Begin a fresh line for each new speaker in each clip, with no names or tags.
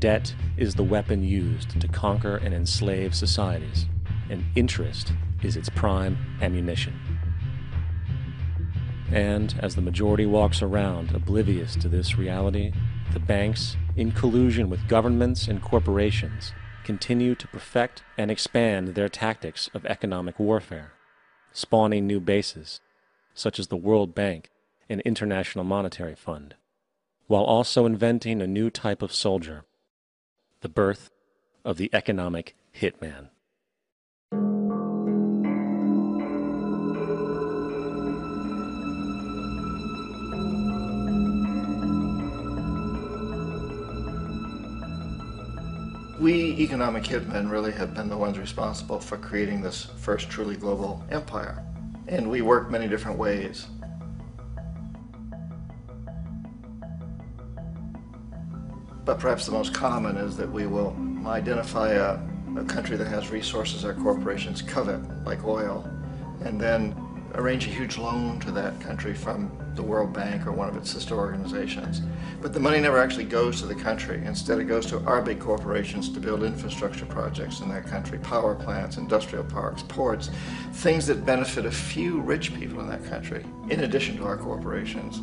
Debt is the weapon used to conquer and enslave societies, and interest is its prime ammunition. And as the majority walks around oblivious to this reality, the banks, in collusion with governments and corporations, continue to perfect and expand their tactics of economic warfare, spawning new bases, such as the World Bank and International Monetary Fund, while also inventing a new type of soldier, the birth of the economic hitman.
We economic hitmen really have been the ones responsible for creating this first truly global empire. And we work many different ways. But perhaps the most common is that we will identify a country that has resources our corporations covet, like oil, and then arrange a huge loan to that country from the World Bank or one of its sister organizations. But the money never actually goes to the country. Instead, it goes to our big corporations to build infrastructure projects in that country, power plants, industrial parks, ports, things that benefit a few rich people in that country, in addition to our corporations,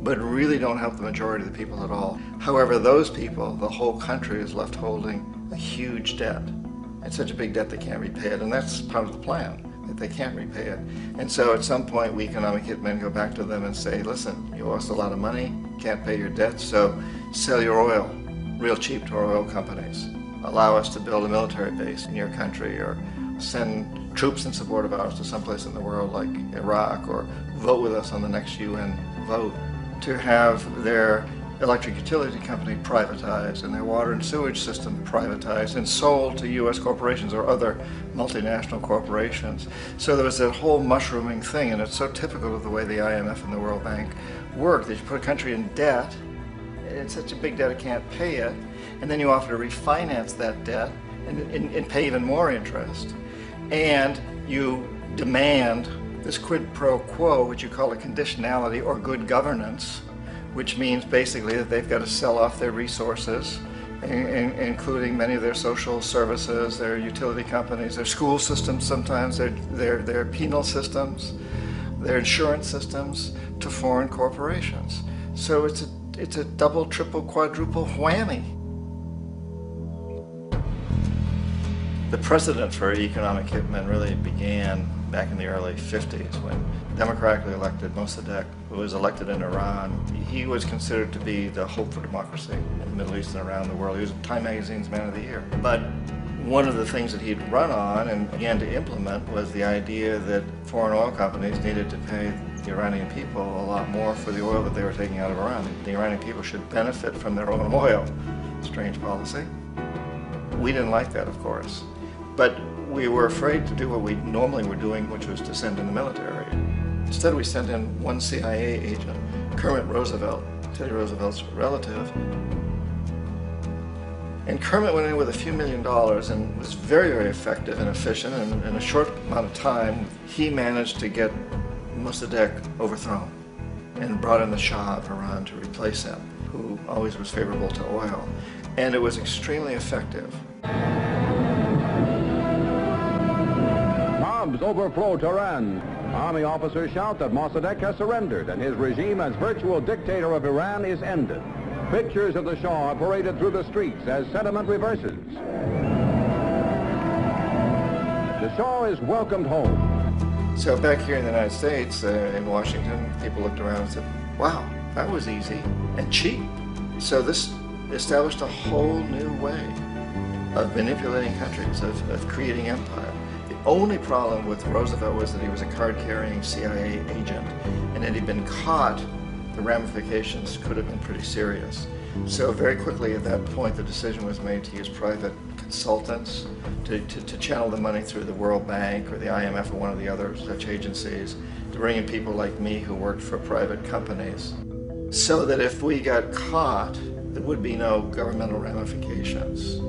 but really don't help the majority of the people at all. However, those people, the whole country is left holding a huge debt. It's such a big debt they can't repay it, and that's part of the plan, that they can't repay it. And so at some point, we economic hitmen go back to them and say, listen, you owe us a lot of money, can't pay your debts, so sell your oil real cheap to our oil companies. Allow us to build a military base in your country, or send troops in support of ours to someplace in the world like Iraq, or vote with us on the next UN vote. To have their electric utility company privatized and their water and sewage system privatized and sold to U.S. corporations or other multinational corporations. So there was that whole mushrooming thing, and it's so typical of the way the IMF and the World Bank work, that you put a country in debt, it's such a big debt it can't pay it, and then you offer to refinance that debt and pay even more interest. And you demand this quid pro quo, which you call a conditionality or good governance, which means basically that they've got to sell off their resources, including many of their social services, their utility companies, their school systems sometimes, their penal systems, their insurance systems, to foreign corporations. So it's a double, triple, quadruple whammy. The precedent for economic hitmen really began back in the early 50s when democratically elected Mossadegh, who was elected in Iran, he was considered to be the hope for democracy in the Middle East and around the world. He was Time Magazine's Man of the Year. But one of the things that he'd run on and began to implement was the idea that foreign oil companies needed to pay the Iranian people a lot more for the oil that they were taking out of Iran. The Iranian people should benefit from their own oil. Strange policy. We didn't like that, of course. But we were afraid to do what we normally were doing, which was to send in the military. Instead, we sent in one CIA agent, Kermit Roosevelt, Teddy Roosevelt's relative. And Kermit went in with a few $1 million and was very, very effective and efficient. And in a short amount of time, he managed to get Mossadegh overthrown and brought in the Shah of Iran to replace him, who always was favorable to oil. And it was extremely effective.
Bombs overflow Tehran. Army officers shout that Mossadegh has surrendered and his regime as virtual dictator of Iran is ended. Pictures of the Shah are paraded through the streets as sentiment reverses. The Shah is welcomed home.
So back here in the United States, in Washington, people looked around and said, wow, that was easy and cheap. So this established a whole new way of manipulating countries, of creating empire. The only problem with Roosevelt was that he was a card-carrying CIA agent, and had he been caught, the ramifications could have been pretty serious. So very quickly at that point, the decision was made to use private consultants to channel the money through the World Bank or the IMF or one of the other such agencies, to bring in people like me who worked for private companies, so that if we got caught, there would be no governmental ramifications.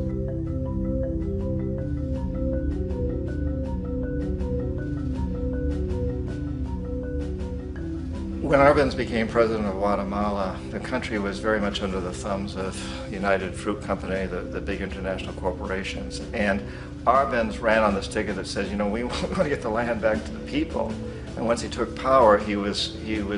When Arbenz became president of Guatemala, the country was very much under the thumbs of United Fruit Company, the big international corporations. And Arbenz ran on this ticket that says, you know, we want to get the land back to the people. And once he took power, he was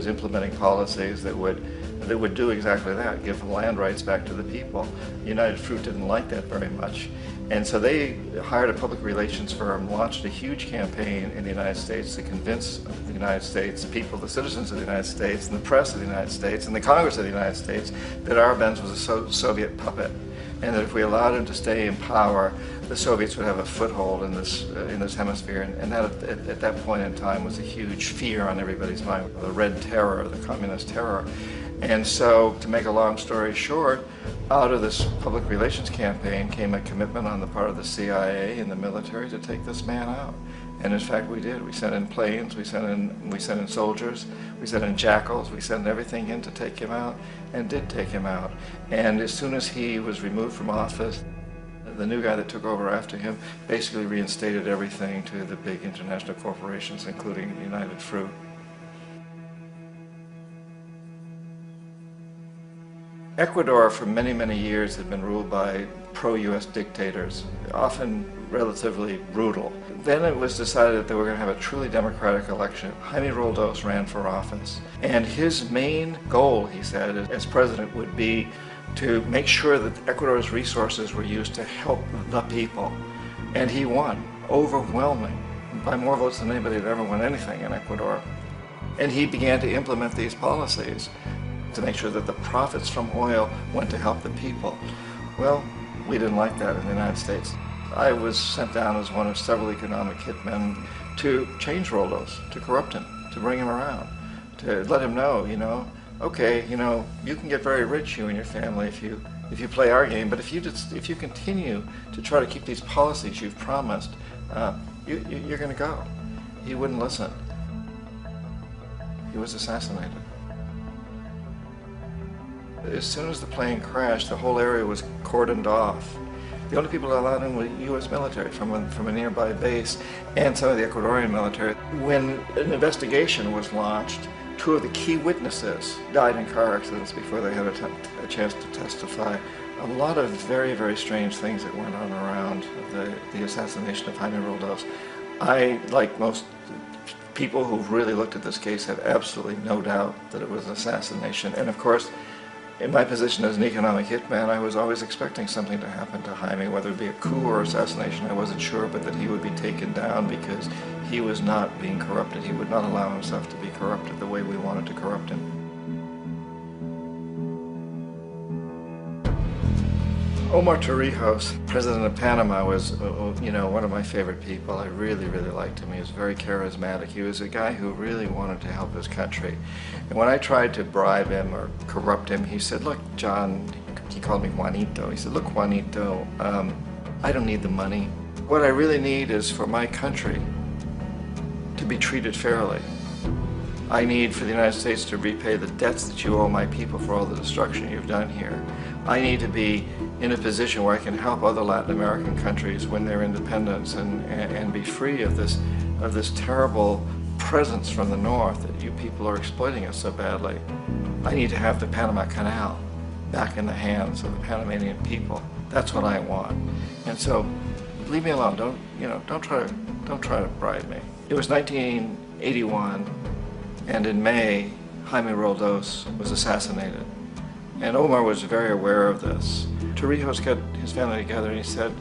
implementing policies that would do exactly that, give the land rights back to the people. United Fruit didn't like that very much. And so they hired a public relations firm, launched a huge campaign in the United States to convince the United States people, the citizens of the United States, and the press of the United States, and the Congress of the United States, that Arbenz was a Soviet puppet, and that if we allowed him to stay in power, the Soviets would have a foothold in this hemisphere. And that, at that point in time, was a huge fear on everybody's mind, the Red Terror, the Communist terror. And so, to make a long story short, out of this public relations campaign came a commitment on the part of the CIA and the military to take this man out. And in fact, we did. We sent in planes, we sent in soldiers, we sent in jackals, we sent everything in to take him out, and did take him out. And as soon as he was removed from office, the new guy that took over after him basically reinstated everything to the big international corporations, including United Fruit. Ecuador for many, many years had been ruled by pro-US dictators, often relatively brutal. Then it was decided that they were going to have a truly democratic election. Jaime Roldos ran for office, and his main goal, he said, as president would be to make sure that Ecuador's resources were used to help the people. And he won, overwhelming, by more votes than anybody had ever won anything in Ecuador. And he began to implement these policies to make sure that the profits from oil went to help the people. Well, we didn't like that in the United States. I was sent down as one of several economic hitmen to change Roldos, to corrupt him, to bring him around, to let him know, you know, okay, you know, you can get very rich, you and your family, if you play our game, but if you continue to try to keep these policies you've promised, you're going to go. He wouldn't listen. He was assassinated. As soon as the plane crashed, the whole area was cordoned off. The only people allowed in were U.S. military from a nearby base and some of the Ecuadorian military. When an investigation was launched, two of the key witnesses died in car accidents before they had a chance to testify. A lot of very, very strange things that went on around the assassination of Jaime Roldos. I, like most people who've really looked at this case, have absolutely no doubt that it was an assassination. And of course, in my position as an economic hitman, I was always expecting something to happen to Jaime, whether it be a coup or assassination, I wasn't sure, but that he would be taken down because he was not being corrupted. He would not allow himself to be corrupted the way we wanted to corrupt him. Omar Torrijos, president of Panama, was, you know, one of my favorite people. I really, really liked him. He was very charismatic. He was a guy who really wanted to help his country. And when I tried to bribe him or corrupt him, he said, look, John, he called me Juanito. He said, look, Juanito, I don't need the money. What I really need is for my country to be treated fairly. I need for the United States to repay the debts that you owe my people for all the destruction you've done here. I need to be in a position where I can help other Latin American countries win their independence and be free of this terrible presence from the north that you people are exploiting us so badly. I need to have the Panama Canal back in the hands of the Panamanian people. That's what I want. And so, leave me alone. Don't try to bribe me. It was 1981, and in May, Jaime Roldos was assassinated. And Omar was very aware of this. Torrijos got his family together and he said,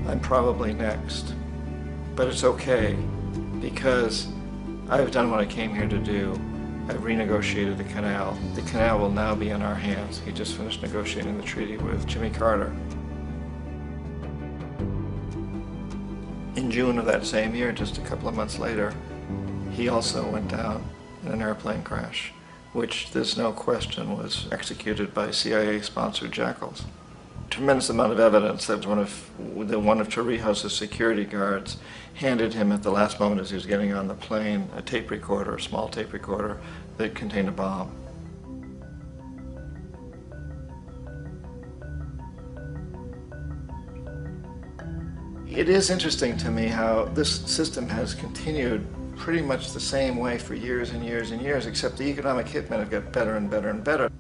I'm probably next, but it's okay because I've done what I came here to do. I've renegotiated the canal. The canal will now be in our hands. He just finished negotiating the treaty with Jimmy Carter. In June of that same year, just a couple of months later, he also went down in an airplane crash, which there's no question was executed by CIA-sponsored jackals. Tremendous amount of evidence that one of Torrijos' security guards handed him at the last moment as he was getting on the plane a tape recorder, a small tape recorder that contained a bomb. It is interesting to me how this system has continued pretty much the same way for years and years and years, except the economic hitmen have got better and better and better.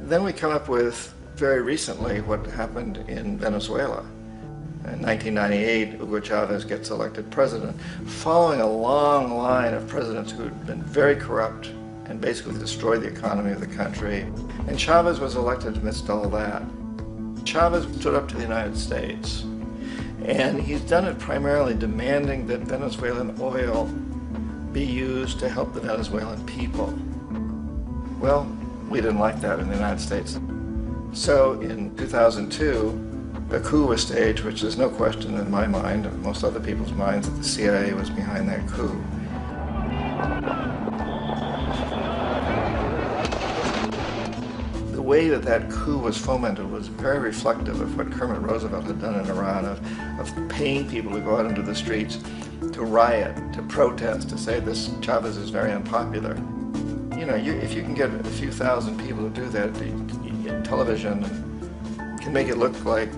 Then we come up with, very recently, what happened in Venezuela. In 1998, Hugo Chavez gets elected president, following a long line of presidents who had been very corrupt and basically destroyed the economy of the country. And Chavez was elected amidst all that. Chavez stood up to the United States, and he's done it primarily demanding that Venezuelan oil be used to help the Venezuelan people. Well, we didn't like that in the United States. So in 2002, a coup was staged, which there's no question in my mind, and most other people's minds, that the CIA was behind that coup. The way that that coup was fomented was very reflective of what Kermit Roosevelt had done in Iran, of paying people to go out into the streets, to riot, to protest, to say this Chavez is very unpopular. You know, if you can get a few thousand people to do that in television, can make it look like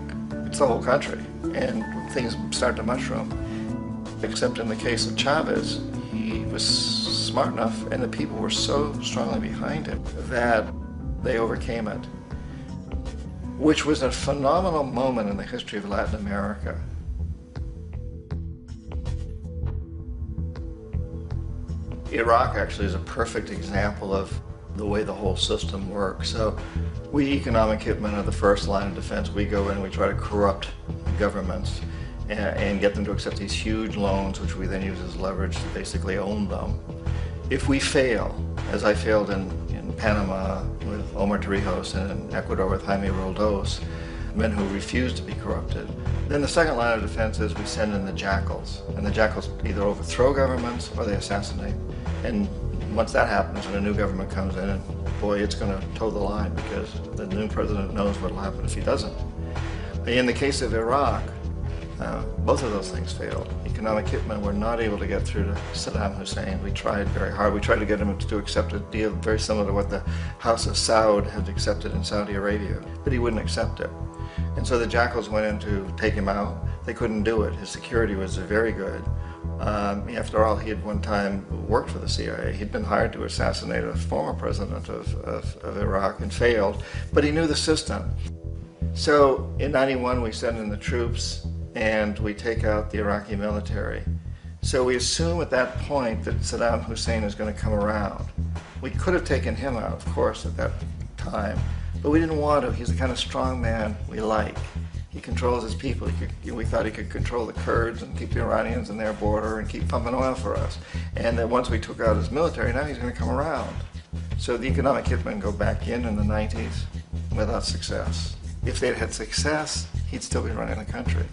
it's the whole country, and things start to mushroom. Except in the case of Chavez, he was smart enough, and the people were so strongly behind him that they overcame it, which was a phenomenal moment in the history of Latin America. Iraq actually is a perfect example of the way the whole system works. So we economic hitmen are the first line of defense. We go in and we try to corrupt governments and get them to accept these huge loans, which we then use as leverage to basically own them. If we fail, as I failed in Panama with Omar Torrijos and in Ecuador with Jaime Roldos, men who refuse to be corrupted, then the second line of defense is we send in the jackals. And the jackals either overthrow governments or they assassinate. And once that happens and a new government comes in, and boy, it's going to toe the line, because the new president knows what will happen if he doesn't. In the case of Iraq, both of those things failed. Economic hitmen were not able to get through to Saddam Hussein. We tried very hard. We tried to get him to accept a deal very similar to what the House of Saud had accepted in Saudi Arabia, but he wouldn't accept it. And so the jackals went in to take him out. They couldn't do it. His security was very good. After all, he had one time worked for the CIA. He'd been hired to assassinate a former president of Iraq and failed, but he knew the system. So in '91, we send in the troops and we take out the Iraqi military. So we assume at that point that Saddam Hussein is going to come around. We could have taken him out, of course, at that time, but we didn't want to. He's the kind of strong man we like. He controls his people. We thought he could control the Kurds and keep the Iranians in their border and keep pumping oil for us. And that once we took out his military, now he's going to come around. So the economic hitmen go back in the 90s without success. If they'd had success, he'd still be running the country.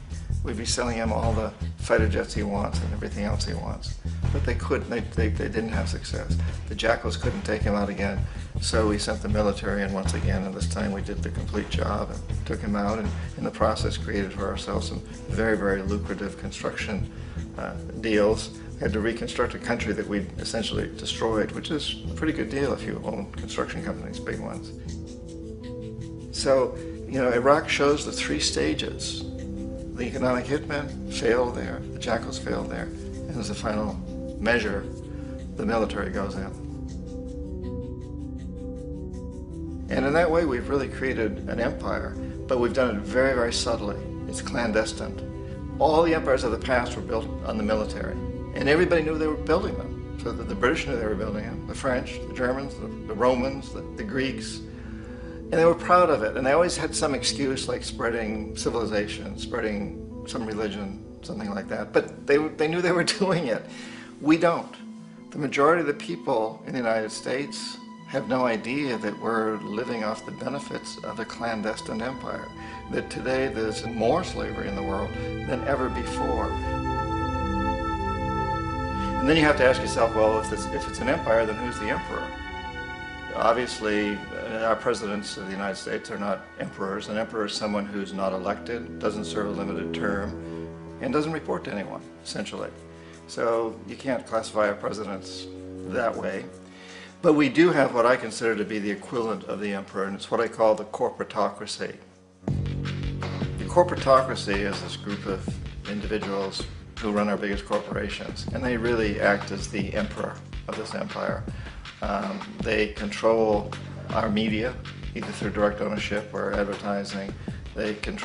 We'd be selling him all the fighter jets he wants and everything else he wants. But they couldn't, they didn't have success. The jackals couldn't take him out again, so we sent the military in once again, and this time we did the complete job and took him out, and in the process created for ourselves some very, very lucrative construction deals. We had to reconstruct a country that we'd essentially destroyed, which is a pretty good deal if you own construction companies, big ones. So, you know, Iraq shows the three stages. The economic hitmen failed there, the jackals failed there, and as a final measure, the military goes in. And in that way, we've really created an empire, but we've done it very, very subtly. It's clandestine. All the empires of the past were built on the military, and everybody knew they were building them. So the British knew they were building them, the French, the Germans, the Romans, the Greeks. And they were proud of it, and they always had some excuse, like spreading civilization, spreading some religion, something like that. But they knew they were doing it. We don't. The majority of the people in the United States have no idea that we're living off the benefits of a clandestine empire, that today there's more slavery in the world than ever before. And then you have to ask yourself, well, if it's an empire, then who's the emperor? Obviously, our presidents of the United States are not emperors. An emperor is someone who's not elected, doesn't serve a limited term, and doesn't report to anyone, essentially. So you can't classify our presidents that way. But we do have what I consider to be the equivalent of the emperor, and it's what I call the corporatocracy. The corporatocracy is this group of individuals, who run our biggest corporations, and they really act as the emperor of this empire. They control our media, either through direct ownership or advertising. They control